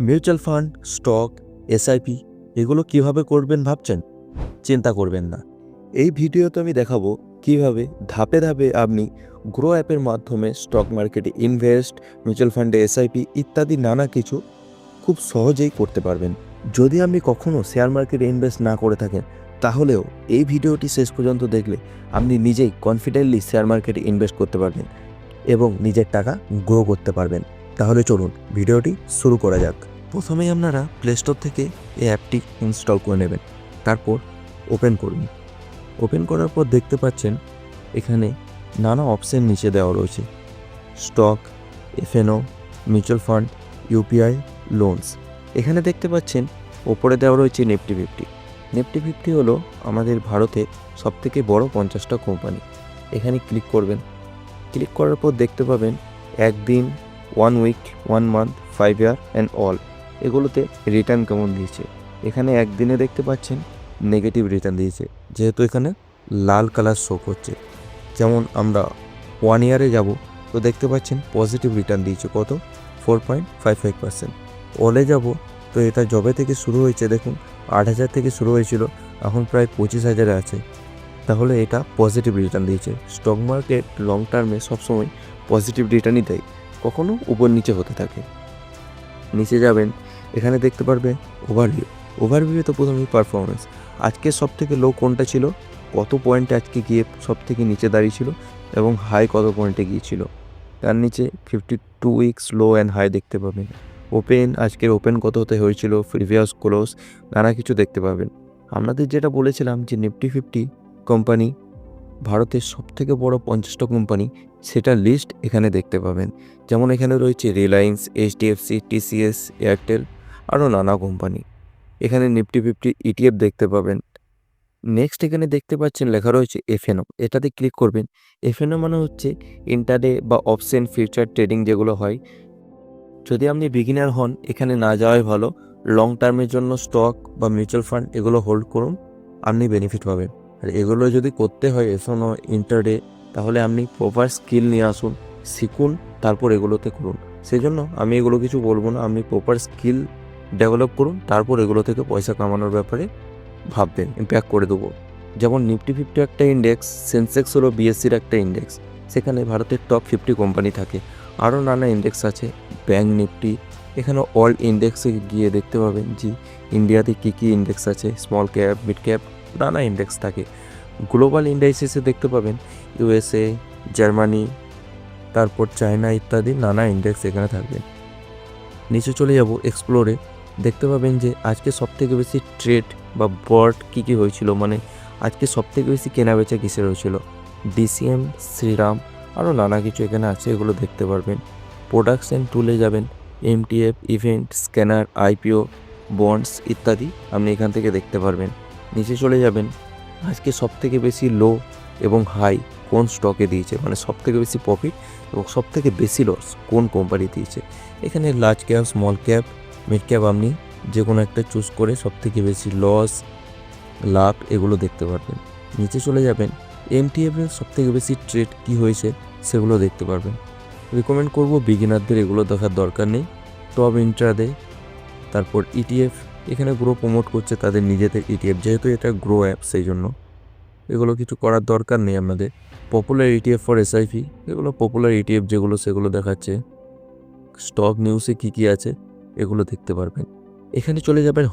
Mutual fund, stock, SIP এগুলো কিভাবে করবেন ভাবছেন? চিন্তা করবেন না। এই ভিডিওতে আমি দেখাবো কিভাবে ধাপে ধাপে আপনি গ্রো অ্যাপের মাধ্যমে স্টক মার্কেটে ইনভেস্ট, মিউচুয়াল ফান্ডে এসআইপি ইত্যাদি নানা কিছু খুব সহজেই করতে পারবেন। যদি আপনি কখনও শেয়ার মার্কেটে ইনভেস্ট না করে থাকেন, তাহলেও এই ভিডিওটি শেষ পর্যন্ত দেখলে আপনি নিজেই কনফিডেন্টলি শেয়ার মার্কেটে ইনভেস্ট করতে পারবেন এবং নিজের টাকা গ্রো করতে পারবেন। তাহলে চলুন ভিডিওটি শুরু করা যাক। প্রথমেই আপনারা প্লে স্টোর থেকে এই অ্যাপটি ইনস্টল করে নেবেন, তারপর ওপেন করুন। ওপেন করার পর দেখতে পাচ্ছেন এখানে নানা অপশন নিচে দেওয়া রয়েছে: stock, F&O, mutual fund, UPI, loans. এখানে দেখতে পাচ্ছেন ওপরে দেওয়া রয়েছে নিফটি 50। নিফটি 50 হলো আমাদের ভারতের সবথেকে বড় 50টা কোম্পানি। এখানে ক্লিক করবেন। ক্লিক করার পর দেখতে পাবেন একদিন, 1 week, 1 month, 5 year and all এগুলোতে রিটার্ন কেমন দিয়েছে। এখানে একদিনে দেখতে পাচ্ছেন নেগেটিভ রিটার্ন দিয়েছে, যেহেতু এখানে লাল কালার শো করছে। যেমন আমরা 1 ইয়ারে যাব তো দেখতে পাচ্ছেন পজিটিভ রিটার্ন দিয়েছে কত, 4.55%। অলে যাব তো এটা জবে থেকে শুরু হয়েছে দেখুন 8,000 থেকে শুরু হয়েছিল, এখন প্রায় 25,000-এ আছে, তাহলে এটা পজিটিভ রিটার্ন দিয়েছে। স্টক মার্কেট লং টার্মে সবসময় পজিটিভ রিটার্নই দেয়, কখনো উপর নিচে হতে থাকে। নিচে যাবেন, এখানে দেখতে পারবে ওভারভিউ তো প্রথমেই পারফরমেন্স। আজকে সব থেকে লো কোনটা ছিল, কত পয়েন্টে আজকে গিয়ে সব থেকে নিচে দাঁড়িয়েছিল এবং হাই কত পয়েন্টে গিয়েছিল। তার নিচে 52 উইকস লো অ্যান্ড হাই দেখতে পাবেন। ওপেন, আজকের ওপেন কত হতে হয়েছিল, প্রিভিয়াস ক্লোজ, নানা কিছু দেখতে পাবেন। আপনাদের যেটা বলেছিলাম যে নিফটি 50 কোম্পানি ভারতের সবথেকে বড় 50টা কোম্পানি, সেটা লিস্ট এখানে দেখতে পাবেন। যেমন এখানে রয়েছে রিলায়েন্স, এইচডিএফসি, টিসিএস, এয়ারটেল, আরও নানা কোম্পানি। এখানে নিফটি 50 ইটিএফ দেখতে পাবেন। নেক্সট এখানে দেখতে পাচ্ছেন লেখা রয়েছে এফএনও, এটাতে ক্লিক করবেন। এফএনও মানে হচ্ছে ইন্টারডে বা অপশন ফিউচার ট্রেডিং যেগুলো হয়। যদি আপনি বিগিনার হন এখানে না যাওয়াই ভালো। লং টার্মের জন্য স্টক বা মিউচুয়াল ফান্ড এগুলো হোল্ড করুন, আপনি বেনিফিট পাবেন। আর এগুলো যদি করতে হয় এফএনও, ইন্টারডে, তাহলে আপনি প্রপার স্কিল নিয়ে আসুন, শিখুন, তারপর এগুলোতে করুন। সেই জন্য আমি এগুলো কিছু বলবো না, আপনি প্রপার স্কিল ডেভেলপ করুন, তারপর এগুলো থেকে পয়সা কামানোর ব্যাপারে ভাববেন, ইম্প্যাক্ট করে দেবো। যেমন নিফটি 50 একটা ইন্ডেক্স, সেন্সেক্স হলো বিএসসির একটা ইন্ডেক্স, সেখানে ভারতের টপ 50 কোম্পানি থাকে। আরও নানা ইন্ডেক্স আছে, ব্যাঙ্ক নিফটি। এখানে অল ইন্ডেক্সে গিয়ে দেখতে পাবেন যে ইন্ডিয়াতে কী কী ইন্ডেক্স আছে, স্মল ক্যাপ, মিড ক্যাপ, নানা ইন্ডেক্স থাকে। গ্লোবাল ইন্ডেক্সে দেখতে পাবেন ইউএসএ, জার্মানি, তারপর চায়না ইত্যাদি নানা ইন্ডেক্স এখানে থাকবে। নিচে চলে যাব এক্সপ্লোরে, দেখতে পাবেন যে আজকে সবথেকে বেশি ট্রেড বা বট কী কী হয়েছিল, মানে আজকে সবথেকে বেশি কেনাবেচা কিসের হয়েছিল। ডিসিএম, শ্রীরাম, আরও নানা কিছু এখানে আছে, এগুলো দেখতে পারবেন। প্রোডাকশন টুলে যাবেন, MTF, event, scanner, IPO, bonds ইত্যাদি আপনি এখান থেকে দেখতে পারবেন। নিচে চলে যাবেন, আজকে সবথেকে বেশি লো এবং হাই কোন স্টকে দিয়েছে, মানে সবথেকে বেশি প্রফিট এবং সবথেকে বেশি লস কোন কোম্পানি দিয়েছে। এখানে large cap, small cap, mid cap আপনি যে কোনো একটা চুজ করে সবথেকে বেশি লস, লাভ এগুলো দেখতে পারবেন। নিচে চলে যাবেন, এমটিএফের সবথেকে বেশি ট্রেড কী হয়েছে সেগুলো দেখতে পারবেন। রিকমেন্ড করব বিগিনারদের এগুলো দেখার দরকার নেই। টপ ইন্ট্রাডে, তারপর ইটিএফ, এখানে গ্রো প্রমোট করছে তাদের নিজেদের ইটিএফ, যেহেতু এটা গ্রো অ্যাপ সেই জন্য এগুলো কিছু করার দরকার নেই আমাদের। পপুলার ইটিএফ ফর এসআইপি, এগুলো পপুলার ইটিএফ যেগুলো সেগুলো দেখাচ্ছে। স্টক নিউজে কী কী আছে এগুলো দেখতে পারবেন। এখানে চলে যাবেন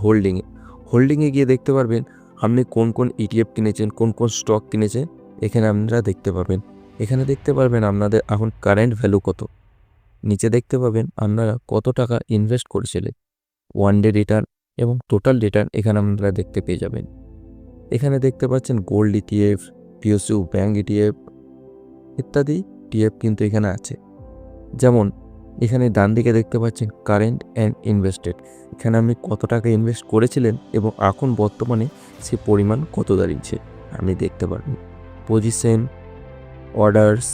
হোল্ডিংয়ে গিয়ে দেখতে পারবেন আপনি কোন কোন ইটিএফ কিনেছেন, কোন কোন স্টক কিনেছেন, এখানে আপনারা দেখতে পাবেন। এখানে দেখতে পারবেন আপনাদের এখন কারেন্ট ভ্যালু কত। নিচে দেখতে পাবেন আপনারা কত টাকা ইনভেস্ট করেছিলেন, 1 ডে রিটার্ন এবং টোটাল রিটার্ন এখানে আপনারা দেখতে পেয়ে যাবেন। এখানে দেখতে পাচ্ছেন gold ETF, PSU bank ETF ইত্যাদি টিএফ কিন্তু এখানে আছে। যেমন এখানে ডান দিকে দেখতে পাচ্ছেন কারেন্ট অ্যান্ড ইনভেস্টেড, এখানে আপনি কত টাকা ইনভেস্ট করেছিলেন এবং এখন বর্তমানে সে পরিমাণ কত দাঁড়িয়েছে আপনি দেখতে পারবেন। পজিশন, অর্ডার্স,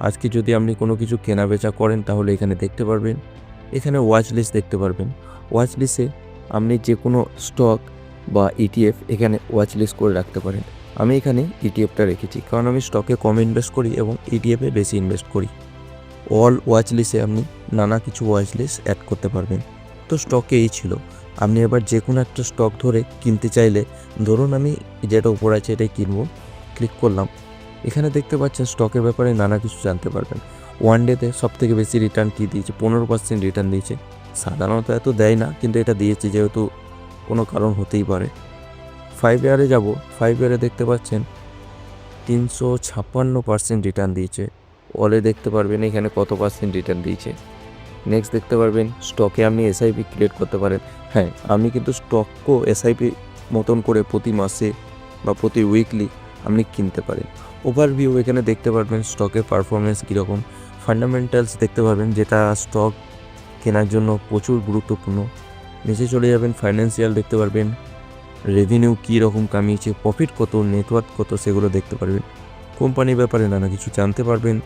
আজকে যদি আপনি কোনো কিছু কেনাবেচা করেন তাহলে এখানে দেখতে পারবেন। এখানে ওয়াচ লিস্ট দেখতে পারবেন। ওয়াচ লিস্টে আপনি যে কোনো স্টক বা ইটিএফ এখানে ওয়াচ লিস্ট করে রাখতে পারেন। আমি এখানে ইটিএফটা রেখেছি কারণ আমি স্টকে কম ইনভেস্ট করি এবং ইটিএফে বেশি ইনভেস্ট করি। অল ওয়াচ লিস্টে আপনি নানা কিছু ওয়াচ লিস্ট অ্যাড করতে পারবেন। তো স্টকে এই ছিল। আপনি এবার যে কোনো একটা স্টক ধরে কিনতে চাইলে, ধরুন আমি যেটা উপর আছে এটাই কিনবো, ক্লিক করলাম। এখানে দেখতে পাচ্ছেন স্টকের ব্যাপারে নানা কিছু জানতে পারবেন। ওয়ান ডেতে সবথেকে বেশি রিটার্ন কী দিয়েছে, 15% রিটার্ন দিয়েছে। সাধারণত এত দেয় না, কিন্তু এটা দিয়েছে যেহেতু কোনো কারণ হতেই পারে। 5 ইয়ারে যাব, 5 ইয়ারে দেখতে পাচ্ছেন 356% রিটার্ন দিয়েছে। অলে দেখতে পারবেন এখানে কত পার্সেন্ট রিটার্ন দিয়েছে। নেক্সট দেখতে পারবেন স্টকে আপনি এসআইপি ক্রিয়েট করতে পারেন। হ্যাঁ, আপনি কিন্তু স্টকও এসআইপি মতন করে প্রতি মাসে বা প্রতি উইকলি আপনি কিনতে পারেন। ওভারভিউ এখানে দেখতে পারবেন স্টকের পারফরমেন্স কীরকম। ফান্ডামেন্টালস দেখতে পারবেন, যেটা স্টক কেনার জন্য প্রচুর গুরুত্বপূর্ণ। নিচে চলে যাবেন, ফাইন্যান্সিয়াল দেখতে পারবেন, রেভিনিউ কী রকম কামিয়েছে, প্রফিট কত, নেটওয়ার্থ কত, সেগুলো দেখতে পারবেন। কোম্পানির ব্যাপারে নানা কিছু জানতে পারবেন।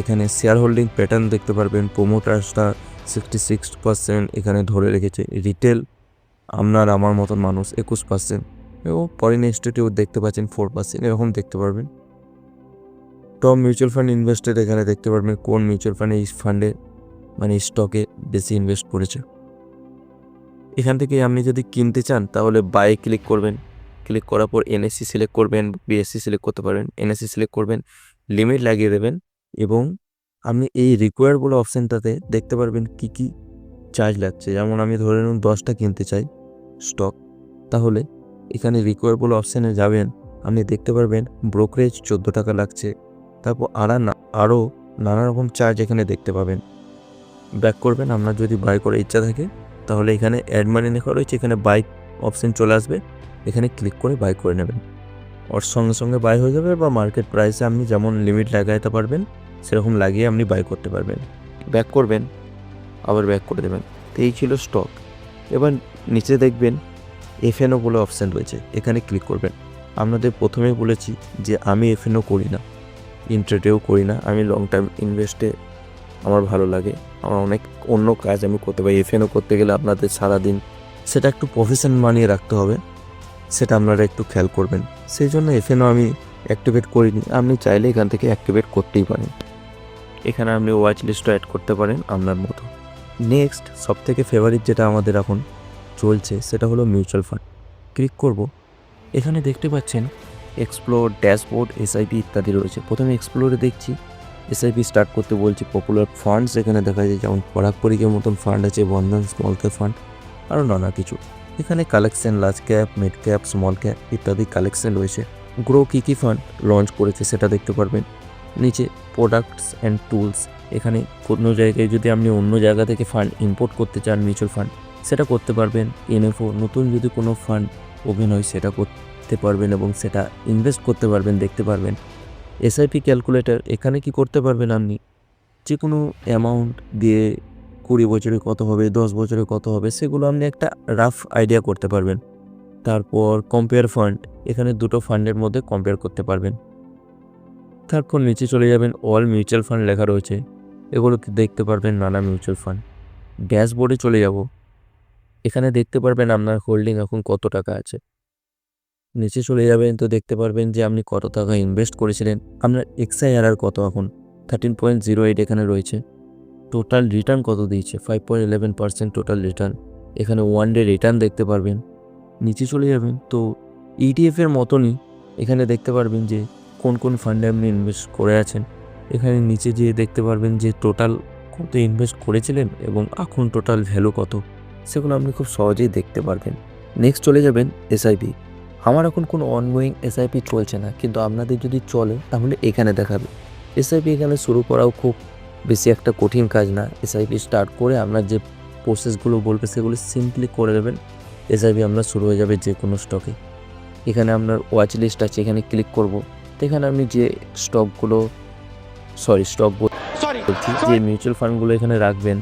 এখানে শেয়ার হোল্ডিং প্যাটার্ন দেখতে পারবেন। প্রোমোটার্সটা 66% এখানে ধরে রেখেছে। রিটেল আপনার আমার মতন মানুষ 21%, এবং ফরেন ইনস্টিটিউট দেখতে পাচ্ছেন 4%, এরকম দেখতে পারবেন। টপ মিউচুয়াল ফান্ড ইনভেস্টেড এখানে দেখতে পারবেন কোন মিউচুয়াল ফান্ডে এই ফান্ডে মানে স্টকে বেশি ইনভেস্ট করেছে। এখান থেকে আপনি যদি কিনতে চান তাহলে বাই ক্লিক করবেন। ক্লিক করার পর এনএসসি সিলেক্ট করবেন, বিএসসি সিলেক্ট করতে পারবেন। এনএসসি সিলেক্ট করবেন, লিমিট লাগিয়ে দেবেন, এবং আপনি এই রিকোয়ার বলে অপশানটাতে দেখতে পারবেন কি কি চার্জ লাগছে। যেমন আমি ধরে নিন 10টা কিনতে চাই স্টক, তাহলে এখানে রিকোয়ার বলে অপশানে যাবেন, আপনি দেখতে পারবেন ব্রোকারেজ 14 টাকা লাগছে। তারপর আরও নানা রকম চার্জ এখানে দেখতে পাবেন। ব্যাক করবেন, আপনার যদি বাই করার ইচ্ছা থাকে তাহলে এখানে অ্যাড মানি লেখা রয়েছে, এখানে বাই অপশান চলে আসবে, এখানে ক্লিক করে বাই করে নেবেন। ওর সঙ্গে সঙ্গে বাই হয়ে যাবে, বা মার্কেট প্রাইসে আপনি যেমন লিমিট লাগাইতে পারবেন সেরকম লাগিয়ে আপনি বাই করতে পারবেন। ব্যাক করবেন, আবার ব্যাক করে দেবেন। তো এই ছিল স্টক। এবার নিচে দেখবেন এফএনও বলে অপশান রয়েছে, এখানে ক্লিক করবেন। আপনাদের প্রথমেই বলেছি যে আমি এফএনও করি না, ইন্ট্রাডেও করি না। আমি লং টার্ম ইনভেস্টে আমার ভালো লাগে, আমার অনেক অন্য কাজ আমি করতে পারি। এফএনও করতে গেলে আপনাদের সারাদিন সেটা একটু প্রফেশন মানিয়ে রাখতে হবে, সেটা আপনারা একটু খেয়াল করবেন। সেই জন্য এফএনও আমি অ্যাক্টিভেট করিনি। আপনি চাইলে এখান থেকে অ্যাক্টিভেট করতেই পারেন। এখানে আপনি ওয়াচ লিস্টও অ্যাড করতে পারেন আপনার মতো। নেক্সট সবথেকে ফেভারিট যেটা আমাদের এখন চলছে সেটা হলো মিউচুয়াল ফান্ড। ক্লিক করব, এখানে দেখতে পাচ্ছেন এক্সপ্লোর, ড্যাশবোর্ড, এসআইপি ইত্যাদি রয়েছে। প্রথমে এক্সপ্লোরে দেখছি এসআইপি স্টার্ট করতে বলছি। পপুলার ফান্ডস এখানে দেখা যায়, যেমন পরাগ পরিকের মতন ফান্ড আছে, বন্ধন স্মল ক্যাপ ফান্ড, আরও নানা কিছু। এখানে collection large cap, mid cap, small cap ইত্যাদি কালেকশন রয়েছে। গ্রো কী কী ফান্ড লঞ্চ করেছে সেটা দেখতে পারবেন। নিচে প্রোডাক্টস অ্যান্ড টুলস, এখানে কোনো জায়গায় যদি আপনি অন্য জায়গা থেকে ফান্ড ইম্পোর্ট করতে চান মিউচুয়াল ফান্ড, সেটা করতে পারবেন। এনএফও নতুন যদি কোনো ফান্ড ওপেন হয় সেটা করতে পারবেন এবং সেটা ইনভেস্ট করতে পারবেন, দেখতে পারবেন। এসআইপি ক্যালকুলেটর, এখানে কি করতে পারবেন আপনি যে কোনো অ্যামাউন্ট দিয়ে 20 বছরে কত হবে, 10 বছরে কত হবে, সেগুলো আপনি একটা রাফ আইডিয়া করতে পারবেন। তারপর কম্পেয়ার ফান্ড, এখানে দুটো ফান্ডের মধ্যে কম্পেয়ার করতে পারবেন। তারপর নিচে চলে যাবেন, অল মিউচুয়াল ফান্ড লেখা রয়েছে, এগুলোকে দেখতে পারবেন নানা মিউচুয়াল ফান্ড। ড্যাশবোর্ডে চলে যাব, এখানে দেখতে পারবেন আপনার হোল্ডিং এখন কত টাকা আছে। নিচে চলে যাবেন তো দেখতে পারবেন যে আপনি কত টাকা ইনভেস্ট করেছিলেন, আপনার এক্সআইআরআর কত এখন 13.08 এখানে রয়েছে। টোটাল রিটার্ন কত দিয়েছে 5.11% টোটাল রিটার্ন। এখানে ওয়ান ডে রিটার্ন দেখতে পারবেন। নিচে চলে যাবেন তো ইটিএফের মতনই এখানে দেখতে পারবেন যে কোন কোন ফান্ডে আপনি ইনভেস্ট করে আছেন। এখানে নিচে যেয়ে দেখতে পারবেন যে টোটাল কত ইনভেস্ট করেছিলেন এবং এখন টোটাল ভ্যালু কত, সেগুলো আপনি খুব সহজেই দেখতে পারবেন। নেক্সট চলে যাবেন এসআইপি। আমার এখন কোনো অনগোয়িং এসআইপি চলছে না, কিন্তু আপনাদের যদি চলে তাহলে এখানে দেখাবে। এসআইপি এখানে শুরু করাও খুব বেশি একটা কঠিন কাজ না। এসআইপি স্টার্ট করে আপনার যে প্রসেসগুলো বলবে সেগুলো সিম্পলি করে দেবেন, এসআইপি আপনার শুরু হয়ে যাবে যে কোনো স্টকে। এখানে আপনার ওয়াচ লিস্ট আছে, এখানে ক্লিক করব। তো এখানে আপনি যে স্টকগুলো বলছি যে মিউচুয়াল ফান্ডগুলো এখানে রাখবেন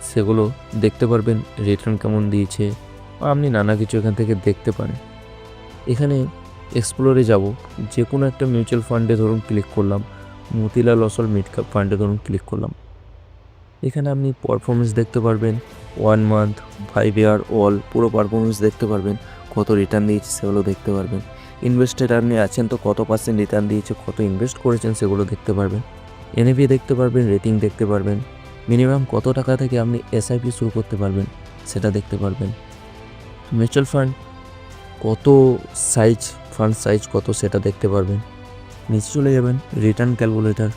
সেগুলো দেখতে পারবেন, রিটার্ন কেমন দিয়েছে, আপনি নানা কিছু এখান থেকে দেখতে পারেন। এখানে এক্সপ্লোরে যাব, যে কোনো একটা মিউচুয়াল ফান্ডে ধরুন ক্লিক করলাম, মতিলাল অসল মিড ক্যাপ ফান্ডে ধরুন ক্লিক করলাম। এখানে আপনি পারফরমেন্স দেখতে পারবেন, 1 মান্থ, 5 ইয়ার, অল পুরো পারফরমেন্স দেখতে পারবেন, কত রিটার্ন দিয়েছে সেগুলো দেখতে পারবেন। ইনভেস্টেড আপনি আছেন তো কত পার্সেন্ট রিটার্ন দিয়েছে, কত ইনভেস্ট করেছেন সেগুলো দেখতে পারবেন। এনএভি দেখতে পারবেন, রেটিং দেখতে পারবেন, মিনিমাম কত টাকা থেকে আপনি এসআইপি শুরু করতে পারবেন সেটা দেখতে পারবেন। মিউচুয়াল ফান্ড কত সাইজ, ফান্ড সাইজ কত সেটা দেখতে পারবেন। নিচে চলে যাবেন রিটার্ন ক্যালকুলেটর।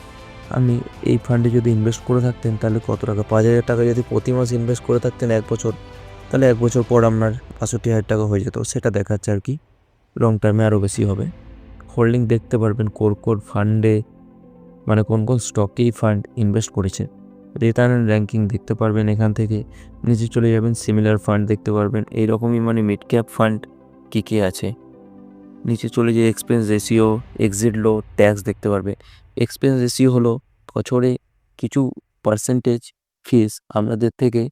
আপনি এই ফান্ডে যদি ইনভেস্ট করে থাকতেন তাহলে কত টাকা, 5,000 টাকা যদি প্রতি মাস ইনভেস্ট করে থাকতেন 1 বছর, তাহলে 1 বছর পর আপনার 65,000 টাকা হয়ে যেত। সেটা দেখাচ্ছে আর কি, লং টার্মে আরও বেশি হবে। হোল্ডিং দেখতে পারবেন কোর ফান্ডে, মানে কোন কোন স্টকেই ফান্ড ইনভেস্ট করেছে। রিটার্ন অ্যান্ড র্যাঙ্কিং দেখতে পারবেন এখান থেকে। নিচে চলে যাবেন সিমিলার ফান্ড দেখতে পারবেন, এইরকমই মানে মিড ক্যাপ ফান্ড কী আছে। নিচে চলে গিয়ে এক্সপেন্স রেশিও, এক্সিট লো, ট্যাক্স দেখতে পারবে। এক্সপেন্স রেশিও হলো বছরে কিছু পার্সেন্টেজ ফিস আপনাদের থেকে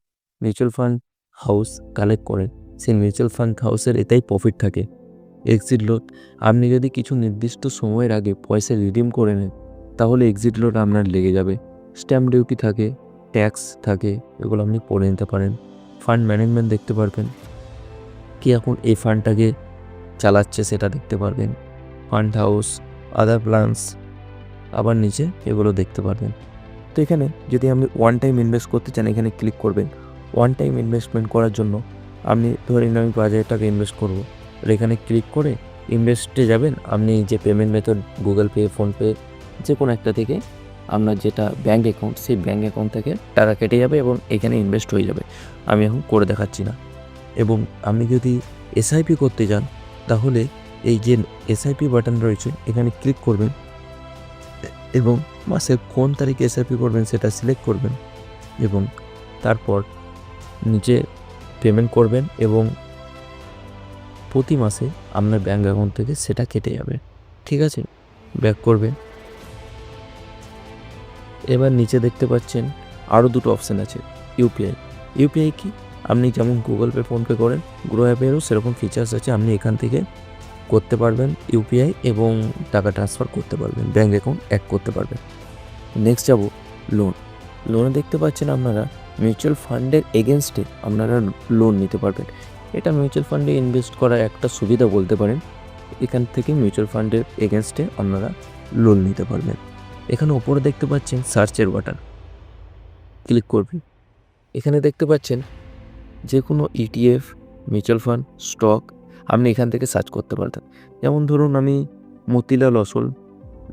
মিউচুয়াল ফান্ড হাউস কালেক্ট করেন, সেই মিউচুয়াল ফান্ড হাউসের এটাই প্রফিট থাকে। এক্সিট লোড, আপনি যদি কিছু নির্দিষ্ট সময়ের আগে পয়সা রিডিম করে নেন তাহলে এক্সিট লোড আপনার লেগে যাবে। স্ট্যাম্প ডিউটি থাকে, ট্যাক্স থাকে, এগুলো আপনি পড়ে নিতে পারেন। ফান্ড ম্যানেজমেন্ট দেখতে পারবেন, কি এখন এই ফান্ডটাকে চালাচ্ছে সেটা দেখতে পারবেন। ফান্ড হাউস, আদার প্ল্যান্স, আবার নিচে এগুলো দেখতে পারবেন। তো এখানে যদি আপনি ওয়ান টাইম ইনভেস্ট করতে চান এখানে ক্লিক করবেন। ওয়ান টাইম ইনভেস্টমেন্ট করার জন্য আপনি ধরে নিন আমি 5,000 টাকা ইনভেস্ট করবো, আর এখানে ক্লিক করে ইনভেস্টে যাবেন। আপনি যে payment method, Google pay, PhonePe, যে কোনো একটা থেকে আপনার যেটা ব্যাঙ্ক অ্যাকাউন্ট, সেই ব্যাঙ্ক অ্যাকাউন্ট থেকে টাকা কেটে যাবে এবং এখানে ইনভেস্ট হয়ে যাবে। আমি এখন করে দেখাচ্ছি না। এবং আপনি যদি এসআইপি করতে যান তাহলে এই যে এসআইপি বাটন রয়েছে এখানে ক্লিক করবেন এবং মাসের কোন তারিখে এসআইপি করবেন সেটা সিলেক্ট করবেন এবং তারপর নিচে পেমেন্ট করবেন এবং প্রতি মাসে আপনার ব্যাঙ্ক অ্যাকাউন্ট থেকে সেটা কেটে যাবে। ঠিক আছে, ব্যাক করবেন। এবার নিচে দেখতে পাচ্ছেন আরও দুটো অপশান আছে। ইউপিআই কি, আপনি যেমন গুগল পে, ফোনপে করেন, গ্রো অ্যাপেরও সেরকম ফিচার্স আছে। আপনি এখান থেকে করতে পারবেন ইউপিআই এবং টাকা ট্রান্সফার করতে পারবেন, ব্যাঙ্ক অ্যাকাউন্ট অ্যাড করতে পারবেন। নেক্সট যাব লোনে দেখতে পাচ্ছেন আপনারা মিউচুয়াল ফান্ডের এগেনস্টে আপনারা লোন নিতে পারবেন। এটা মিউচুয়াল ফান্ডে ইনভেস্ট করার একটা সুবিধা বলতে পারেন। এখান থেকে মিউচুয়াল ফান্ডের এগেনস্টে আপনারা লোন নিতে পারবেন। এখানে ওপরে দেখতে পাচ্ছেন সার্চের বাটন, ক্লিক করবেন। এখানে দেখতে পাচ্ছেন যে কোনো ইটিএফ, মিউচুয়াল ফান্ড, স্টক আপনি এখান থেকে সার্চ করতে পারতেন। যেমন ধরুন আমি মতিলাল অসল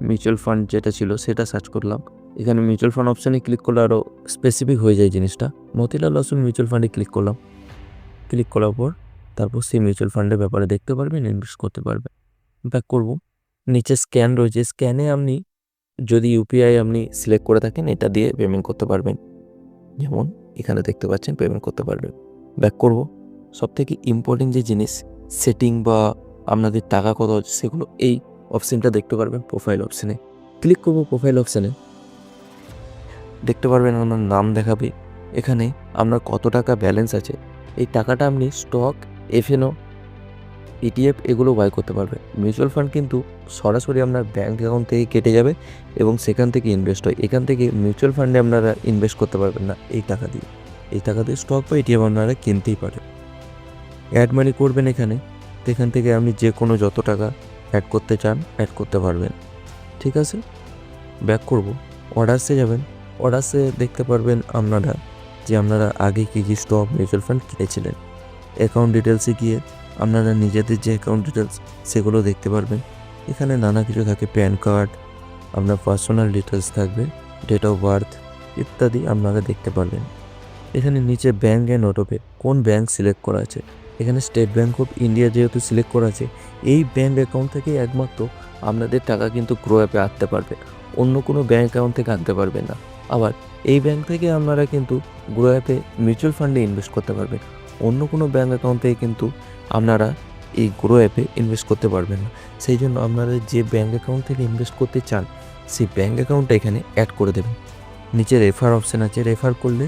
মিউচুয়াল ফান্ড যেটা ছিল সেটা সার্চ করলাম। এখানে মিউচুয়াল ফান্ড অপশানে ক্লিক করলে আরও স্পেসিফিক হয়ে যায় জিনিসটা। মতিলাল অসল মিউচুয়াল ফান্ডে ক্লিক করলাম। ক্লিক করার পর তারপর সেই মিউচুয়াল ফান্ডের ব্যাপারে দেখতে পারবেন, ইনভেস্ট করতে পারবেন। ব্যাক করব। নিচে স্ক্যান রয়েছে, স্ক্যানে আপনি যদি ইউপিআই আপনি সিলেক্ট করে থাকেন এটা দিয়ে পেমেন্ট করতে পারবেন। যেমন এখানে দেখতে পাচ্ছেন পেমেন্ট করতে পারবেন। ব্যাক করব। সবথেকে ইম্পর্টেন্ট যে জিনিস সেটিং বা আপনাদের টাকা কত সেগুলো এই অপশানটা দেখতে পারবেন। প্রোফাইল অপশানে ক্লিক করব। প্রোফাইল অপশানে দেখতে পারবেন আপনার নাম দেখাবে, এখানে আপনার কত টাকা ব্যালেন্স আছে। এই টাকাটা আপনি স্টক, এফএনও, ইটিএফ এগুলো বাই করতে পারবেন। মিউচুয়াল ফান্ড কিন্তু সরাসরি আপনার ব্যাঙ্ক অ্যাকাউন্ট থেকে কেটে যাবে এবং সেখান থেকে ইনভেস্ট হয়। এখান থেকে মিউচুয়াল ফান্ডে আপনারা ইনভেস্ট করতে পারবেন না। এই টাকা দিয়ে স্টক বা ইটিএফ আপনারা কিনতেই পারেন। অ্যাড মানি করবেন এখানে, এখান থেকে আপনি যে কোনো যত টাকা অ্যাড করতে চান অ্যাড করতে পারবেন। ঠিক আছে, ব্যাক করব। অর্ডার্সে যাবেন। অর্ডার্সে দেখতে পারবেন আপনারা যে আপনারা আগে কী কী স্টক, মিউচুয়াল ফান্ড কিনেছিলেন। অ্যাকাউন্ট ডিটেলসে গিয়ে আপনারা নিজেদের যে অ্যাকাউন্ট ডিটেলস সেগুলো দেখতে পারবেন। এখানে নানা কিছু থাকে, প্যান কার্ড, আপনার পার্সোনাল ডিটেলস থাকবে, ডেট অফ বার্থ ইত্যাদি আপনারা দেখতে পারবেন। এখানে নিচে ব্যাঙ্ক অ্যান্ড অটোপে কোন ব্যাঙ্ক সিলেক্ট করা আছে। এখানে স্টেট ব্যাঙ্ক অফ ইন্ডিয়া যেহেতু সিলেক্ট করা আছে, এই ব্যাঙ্ক অ্যাকাউন্ট থেকে একমাত্র আপনাদের টাকা কিন্তু গ্রো অ্যাপে আনতে পারবে, অন্য কোনো ব্যাঙ্ক অ্যাকাউন্ট থেকে আনতে পারবেন না। আবার এই ব্যাঙ্ক থেকে আপনারা কিন্তু গ্রো অ্যাপে মিউচুয়াল ফান্ডে ইনভেস্ট করতে পারবেন, অন্য কোনো ব্যাঙ্ক অ্যাকাউন্ট থেকে কিন্তু আপনারা এই গ্রো অ্যাপে ইনভেস্ট করতে পারবেন না। সেই জন্য আপনারা যে ব্যাঙ্ক অ্যাকাউন্ট থেকে ইনভেস্ট করতে চান সেই ব্যাঙ্ক অ্যাকাউন্টটা এখানে অ্যাড করে দেবেন। নিচে রেফার অপশান আছে, রেফার করলে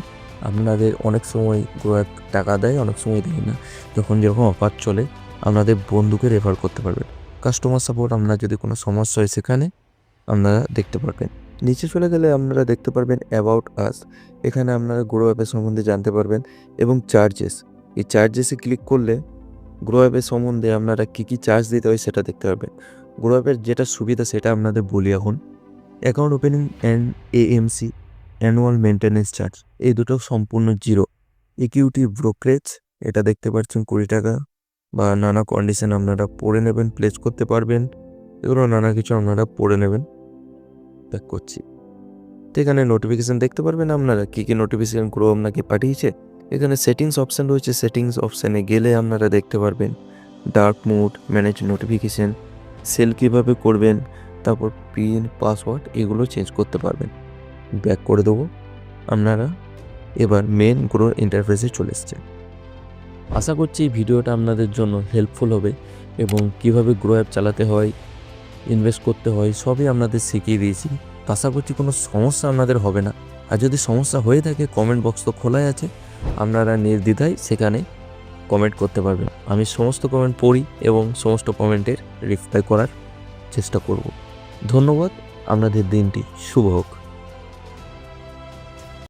আপনাদের অনেক সময় গ্রো অ্যাপ টাকা দেয়, অনেক সময় দেয় না। যখন অফার চলে আপনাদের বন্ধুকে রেফার করতে পারবেন। কাস্টমার সাপোর্ট, আপনার যদি কোনো সমস্যা হয় সেখানে আপনারা দেখতে পারবেন। নিচে চলে গেলে আপনারা দেখতে পারবেন অ্যাবাউট আস, এখানে আপনারা গ্রো অ্যাপের সম্বন্ধে জানতে পারবেন এবং চার্জেস, এই চার্জেসে ক্লিক করলে গ্রো অ্যাপের সম্বন্ধে আপনারা কী কী চার্জ দিতে হয় সেটা দেখতে পারবেন। গ্রো অ্যাপের যেটা সুবিধা সেটা আপনাদের বলি এখন। Account opening and AMC annual maintenance charge এই দুটো সম্পূর্ণ জিরো। ইকুইটি ব্রোকারেজ এটা দেখতে পাচ্ছেন 20 টাকা, বা নানা কন্ডিশন আপনারা পড়ে নেবেন, প্লেস করতে পারবেন, এগুলো নানা কিছু আপনারা পড়ে নেবেন। ব্যাক করছি, তো এখানে নোটিফিকেশান দেখতে পারবেন আপনারা কী কী নোটিফিকেশান গ্রো আপনাকে পাঠিয়েছে। এখানে সেটিংস অপশান রয়েছে, সেটিংস অপশানে গেলে আপনারা দেখতে পারবেন dark mode, manage notification, sell কীভাবে করবেন, তারপর পিন, পাসওয়ার্ড এগুলো চেঞ্জ করতে পারবেন। ব্যাক করে দেবো, আপনারা এবার মেন গ্রো ইন্টারফেসে চলে এসছে। আশা করছি এই ভিডিওটা আপনাদের জন্য হেল্পফুল হবে এবং কিভাবে গ্রো অ্যাপ চালাতে হয়, ইনভেস্ট করতে হয় সবই আপনাদের শিখিয়ে দিয়েছি। আশা করছি কোনো সমস্যা আপনাদের হবে না। আর যদি সমস্যা হয়ে থাকে কমেন্ট বক্স তো খোলাই আছে, আপনারা নির্দ্বিধায় সেখানে কমেন্ট করতে পারবেন। আমি সমস্ত কমেন্ট পড়ি এবং সমস্ত কমেন্টের রিপ্লাই করার চেষ্টা করব। ধন্যবাদ, আপনাদের দিনটি শুভ হোক।